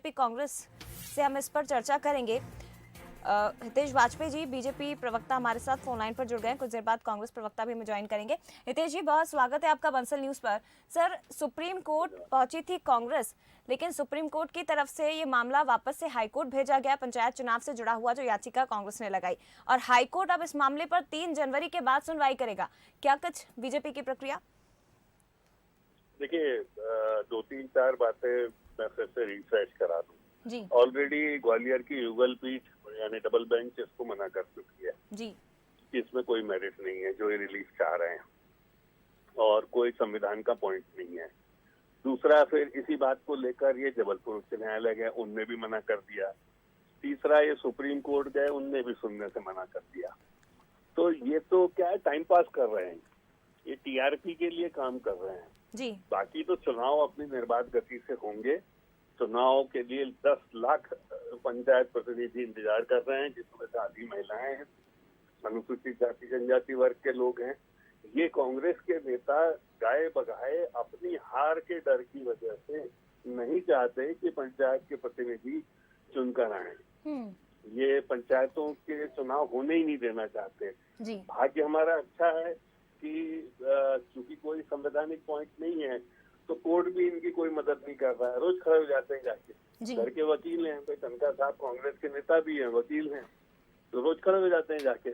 BJP Congress से हम इस पर चर्चा करेंगे। हितेश वाजपेयी जी बीजेपी प्रवक्ता हमारे साथ फोन लाइन पर जुड़ गए हैं। कुछ देर बाद कांग्रेस प्रवक्ता भी हमें ज्वाइन करेंगे। हितेश जी, बहुत स्वागत है आपका बंसल न्यूज पर। सर, सुप्रीम कोर्ट पहुंची थी कांग्रेस, लेकिन सुप्रीम कोर्ट की तरफ से ये मामला वापस से हाईकोर्ट भेजा गया, पंचायत चुनाव से जुड़ा हुआ जो याचिका कांग्रेस ने लगाई, और हाईकोर्ट अब इस मामले पर 3 जनवरी के बाद सुनवाई करेगा। क्या कुछ बीजेपी की प्रक्रिया? देखिए, 2-3-4 बातें मैं फिर से रिफ्रेश करा दूं। जी ऑलरेडी ग्वालियर की युगल पीठ यानी डबल बेंच इसको मना कर चुकी है जी कि इसमें कोई मेरिट नहीं है जो ये रिलीज चाह रहे हैं, और कोई संविधान का पॉइंट नहीं है। दूसरा, फिर इसी बात को लेकर ये जबलपुर उच्च न्यायालय गए, उनने भी मना कर दिया। तीसरा, ये सुप्रीम कोर्ट गए, उनने भी सुनने से मना कर दिया। तो ये तो क्या है, टाइम पास कर रहे हैं, ये टीआरपी के लिए काम कर रहे हैं। जी बाकी तो चुनाव अपनी निर्बाध गति से होंगे। चुनाव के लिए 10 लाख पंचायत प्रतिनिधि इंतजार कर रहे हैं, जिसमें से आधी महिलाएं हैं, अनुसूचित जाति जनजाति वर्ग के लोग हैं। ये कांग्रेस के नेता गाए बगाए अपनी हार के डर की वजह से नहीं चाहते कि पंचायत के प्रतिनिधि चुनकर आए। ये पंचायतों के चुनाव होने ही नहीं देना चाहते। जी भाग्य हमारा अच्छा है कि चूंकि कोई संवैधानिक पॉइंट नहीं है, तो कोर्ट भी इनकी कोई मदद नहीं कर रहा है। रोज खड़े हो जाते हैं जाके, घर के वकील हैं, कोई तनखा साहब कांग्रेस के नेता भी हैं, वकील हैं, तो रोज खड़े हो जाते हैं जाके,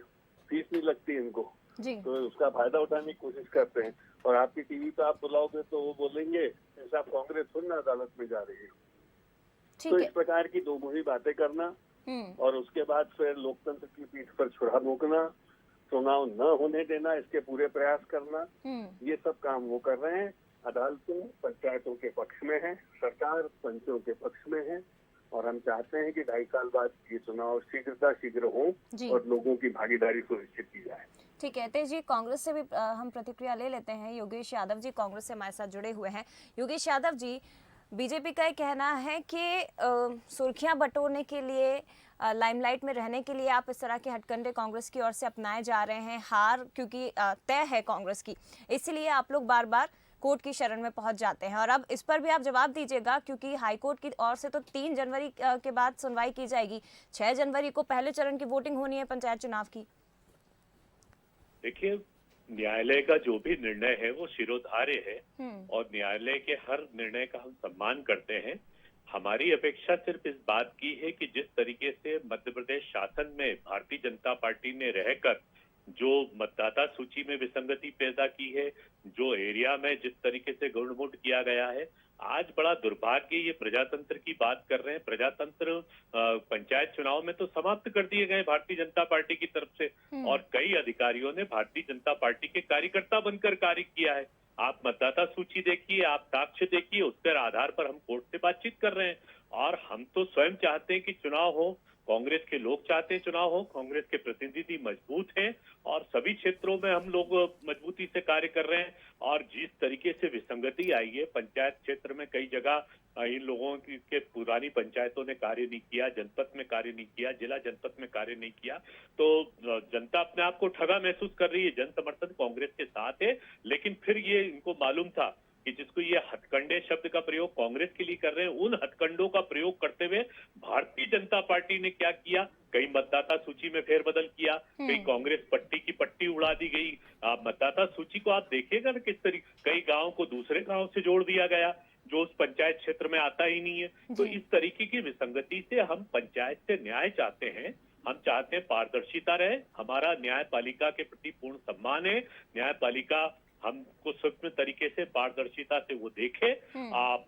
फीस नहीं लगती इनको, तो उसका फायदा उठाने की कोशिश करते हैं। और आपकी टीवी पे आप बुलाओगे तो वो बोलेंगे साहब कांग्रेस खुद ना अदालत में जा रही है। तो इस प्रकार की दो मुही बातें करना और उसके बाद फिर लोकतंत्र की पीठ पर छुरा भोंकना, चुनाव न होने देना, इसके पूरे प्रयास करना, ये सब काम वो कर रहे हैं। अदालतें पंचायतों के पक्ष में है, सरकार पंचों के पक्ष में है, और हम चाहते हैं कि 2.5 साल बाद ये चुनाव शीघ्र हो और लोगों की भागीदारी सुनिश्चित की जाए। ठीक है हितेश जी, कांग्रेस से भी हम प्रतिक्रिया ले लेते हैं। योगेश यादव जी कांग्रेस से हमारे साथ जुड़े हुए हैं। योगेश यादव जी, बीजेपी का ये कहना है कि सुर्खियां बटोरने के लिए, लाइमलाइट में रहने के लिए आप इस तरह के हथकंडे कांग्रेस की ओर से अपनाए जा रहे हैं। हार क्योंकि तय है कांग्रेस की, इसलिए आप लोग बार बार कोर्ट की शरण में पहुंच जाते हैं। और अब इस पर भी आप जवाब दीजिएगा, क्योंकि हाईकोर्ट की ओर से तो 3 जनवरी के बाद सुनवाई की जाएगी। 6 जनवरी को पहले चरण की वोटिंग होनी है पंचायत चुनाव की। देखिए, न्यायालय का जो भी निर्णय है वो शिरोधार्य है, और न्यायालय के हर निर्णय का हम सम्मान करते हैं। हमारी अपेक्षा सिर्फ इस बात की है कि जिस तरीके से मध्य प्रदेश शासन में भारतीय जनता पार्टी ने रहकर जो मतदाता सूची में विसंगति पैदा की है, जो एरिया में जिस तरीके से गुणमुट किया गया है, आज बड़ा दुर्भाग्य, ये प्रजातंत्र की बात कर रहे हैं। प्रजातंत्र पंचायत चुनाव में तो समाप्त कर दिए गए भारतीय जनता पार्टी की तरफ से, और कई अधिकारियों ने भारतीय जनता पार्टी के कार्यकर्ता बनकर कार्य किया है। आप मतदाता सूची देखिए, आप साक्ष्य देखिए, उसके आधार पर हम कोर्ट से बातचीत कर रहे हैं। और हम तो स्वयं चाहते हैं कि चुनाव हो, कांग्रेस के लोग चाहते हैं चुनाव हो, कांग्रेस के प्रतिनिधि मजबूत हैं, और सभी क्षेत्रों में हम लोग मजबूती से कार्य कर रहे हैं। और जिस तरीके से विसंगति आई है पंचायत क्षेत्र में, कई जगह इन लोगों के पुरानी पंचायतों ने कार्य नहीं किया, जनपद में कार्य नहीं किया, जिला जनपद में कार्य नहीं किया, तो जनता अपने आप को ठगा महसूस कर रही है। जन समर्थन कांग्रेस के साथ है, लेकिन फिर ये इनको मालूम था कि जिसको ये हथकंडे शब्द का प्रयोग कांग्रेस के लिए कर रहे हैं, उन हथकंडों का प्रयोग करते हुए भारतीय जनता पार्टी ने क्या किया, कई मतदाता सूची में फेरबदल किया, कई कांग्रेस पट्टी की पट्टी उड़ा दी गई। मतदाता सूची को आप देखिएगा ना किस तरीके, कई गांव को दूसरे गांव से जोड़ दिया गया जो उस पंचायत क्षेत्र में आता ही नहीं है। तो इस तरीके की विसंगति से हम पंचायत से न्याय चाहते हैं। हम चाहते हैं पारदर्शिता रहे, हमारा न्यायपालिका के प्रति पूर्ण सम्मान है। न्यायपालिका हमको सूक्ष्म तरीके से पारदर्शिता से वो देखे।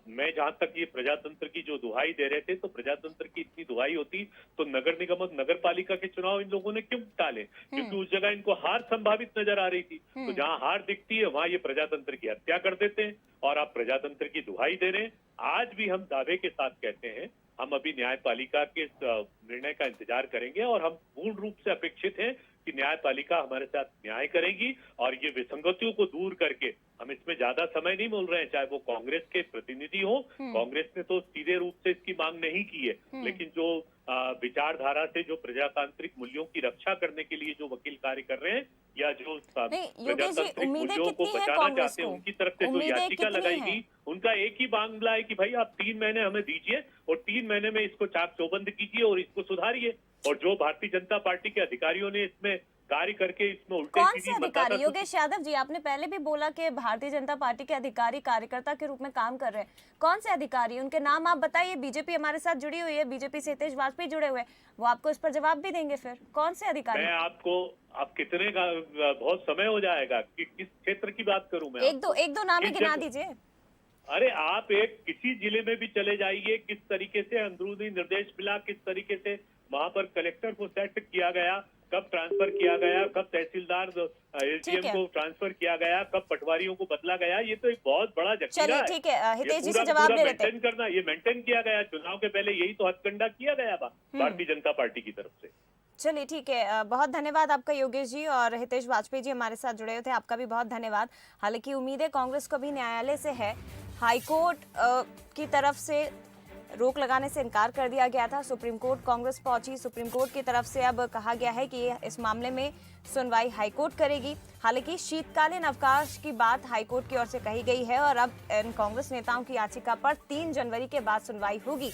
मैं जहां तक ये प्रजातंत्र की जो दुहाई दे रहे थे, तो प्रजातंत्र की इतनी दुहाई होती तो नगर निगम और नगर पालिका के चुनाव इन लोगों ने क्यों टाले? क्योंकि उस जगह इनको हार संभावित नजर आ रही थी। तो जहां हार दिखती है वहां ये प्रजातंत्र की हत्या कर देते हैं, और आप प्रजातंत्र की दुहाई दे रहे हैं। आज भी हम दावे के साथ कहते हैं, हम अभी न्यायपालिका के निर्णय का इंतजार करेंगे, और हम पूर्ण रूप से अपेक्षित हैं कि न्यायपालिका हमारे साथ न्याय करेगी और ये विसंगतियों को दूर करके, हम इसमें ज्यादा समय नहीं बोल रहे हैं, चाहे वो कांग्रेस के प्रतिनिधि हो, कांग्रेस ने तो सीधे रूप से इसकी मांग नहीं की है, लेकिन जो विचारधारा से जो प्रजातांत्रिक मूल्यों की रक्षा करने के लिए जो वकील कार्य कर रहे हैं या जो प्रजातांत्रिक मूल्यों को बचाना चाहते हैं, उनकी तरफ से जो याचिका लगाई गई, उनका एक ही मामला है कि भाई आप 3 महीने हमें दीजिए और 3 महीने में इसको चाक चौबंद कीजिए और इसको सुधारिए। और जो भारतीय जनता पार्टी के अधिकारियों ने इसमें कार्य करके इसमें उल्टे कौन से अधिकारी? योगेश यादव जी, आपने पहले भी बोला कि भारतीय जनता पार्टी के अधिकारी कार्यकर्ता के रूप में काम कर रहे हैं, कौन से अधिकारी? उनके नाम आप बताइए। बीजेपी हमारे साथ जुड़ी हुई है, बीजेपी से हितेश वाजपेयी जुड़े हुए हैं, वो आपको इस पर जवाब भी देंगे। फिर कौन से अधिकारी? मैं आपको, आप कितने का बहुत समय हो जाएगा कि किस क्षेत्र की बात करूं मैं? एक दो नाम ही गिना दीजिए। अरे आप एक किसी जिले में भी चले जाइए, किस तरीके से अंदरूनी निर्देश मिला, किस तरीके से वहां पर कलेक्टर को सेट किया गया, कब ट्रांसफर किया गया, कब तहसीलदार एसडीएम को ट्रांसफर किया गया, कब पटवारियों को बदला गया, ये तो एक बहुत बड़ा जखीरा है। ठीक है, हितेश जी से जवाब ले लेते हैं। करना, ये मेंटेन किया गया, चुनाव के पहले यही तो हथकंडा किया गया था भारतीय जनता पार्टी की तरफ से। चलिए ठीक है, बहुत धन्यवाद आपका योगेश जी। और हितेश वाजपेयी जी हमारे साथ जुड़े हुए थे, आपका भी बहुत धन्यवाद। हालांकि उम्मीदें कांग्रेस को भी न्यायालय से है, हाईकोर्ट की तरफ से रोक लगाने से इनकार कर दिया गया था, सुप्रीम कोर्ट कांग्रेस पहुंची, सुप्रीम कोर्ट की तरफ से अब कहा गया है कि इस मामले में सुनवाई हाईकोर्ट करेगी। हालांकि शीतकालीन अवकाश की बात हाईकोर्ट की ओर से कही गई है और अब इन कांग्रेस नेताओं की याचिका पर 3 जनवरी के बाद सुनवाई होगी।